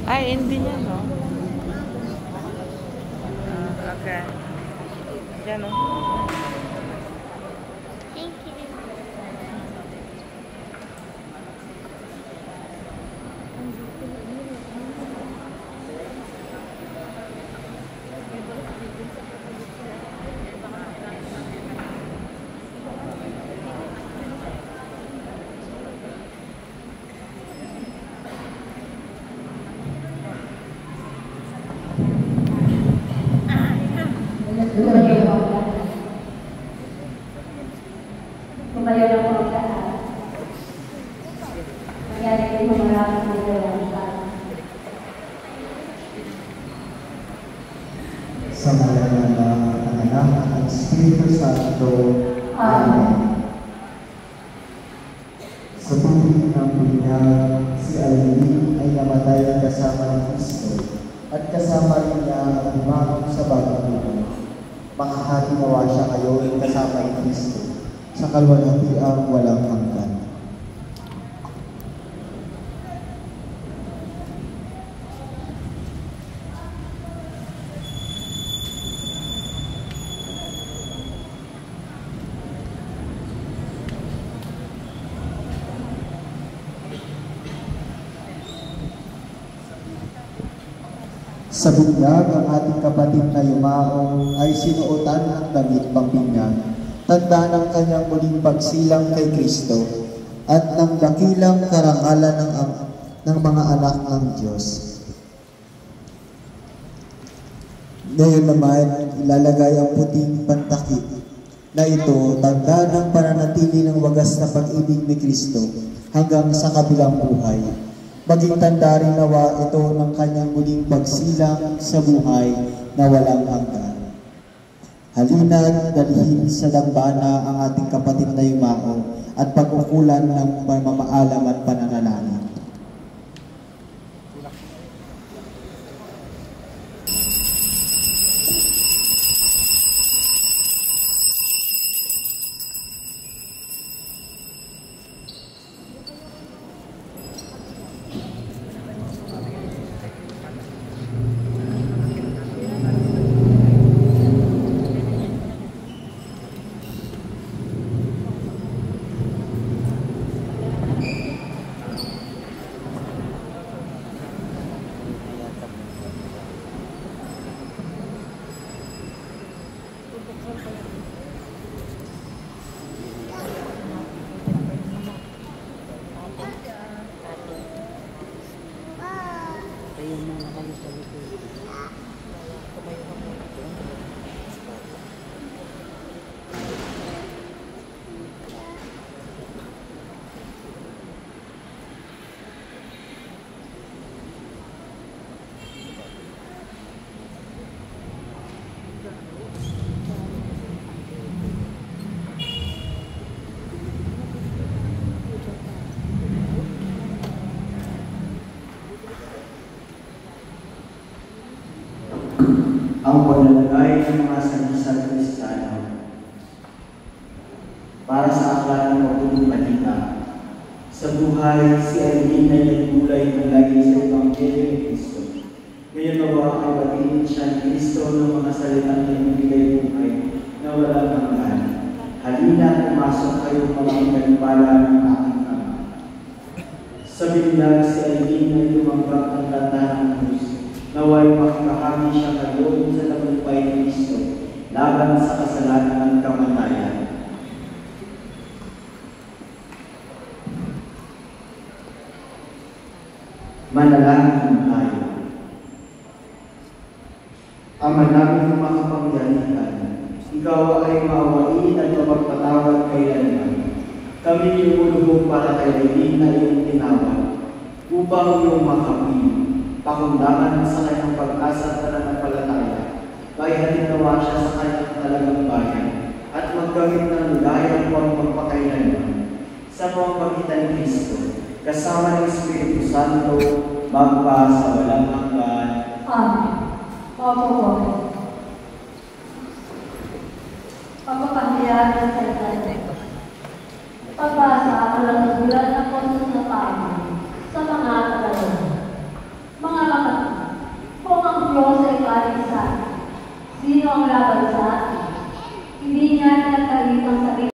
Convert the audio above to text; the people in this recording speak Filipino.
Ay, hindi niya, no? Okay. Yan, no? Thank you. Tumayo na po ang lahat. Nangyari ko yung maraming nilalaman. Sa ngalan ng Anak at Espiritu Santo. Amen. Sa tubig ng binyag, si Alvin ay namatay kasama ng Kristo at kasama rin niya ang bumangon sa bagong buhay. Makahati nawa siya ngayon kasama ng Kristo sa kalwalhatiang walang hanggan. Sa binyag, ang ating kapatid na yumaong ay sinuotan ng damit pambinyag, tanda ng kanyang muling pagsilang kay Kristo at ng dakilang karangalan ng mga anak ng Diyos. Ngayon naman, ilalagay ang puting pantakip na ito, tanda ng pananatili ng wagas na pag-ibig ni Kristo hanggang sa kabilang buhay. Maging tanda rin nawa ito ng kanyang muling pagsilang sa buhay na walang hanggan. Halina't dalhin sa dambana ang ating kapatid na yumao at pagkukulan ng pamamaalam at pananalangin. Ang paglalagay ng mga sandisan Kristiyano para sa aklat ng mabuting balita. Sa buhay, si Alvin ay nagmulay ng lagi sa Ebanghelyo ni Kristo. Ngayon nawa ay batiin siya ni Kristo ng mga salitang nagbibigay buhay na walang hanggan. Halina, pumasok kayo mga pinagpala ng aking Ama. Sa binyag si Aileen ay lumambak ng tanda ng Diyos. Naway makakahagi siya kayo sa tagumpay ni Kristo laban sa kasalanan at kamatayan. Manalangin tayo. Ama namin na makapangyarihan, ikaw ay maawain at mapagpatawad kailanman. Kami lumulubog para kay Aileen na iyong tinawag, upang iyong makapiling, pakundangan sa kanyang pag-asa at pananampalataya, bayahin nawa siya sa kanyang talagang bayan, at magkamit ng gayang pagpapakailanman sa pamamagitan ni Kristo, kasama ng Espiritu Santo, magpa sa walang hanggan. Amen. Opo po. Pagpapangyarihan sa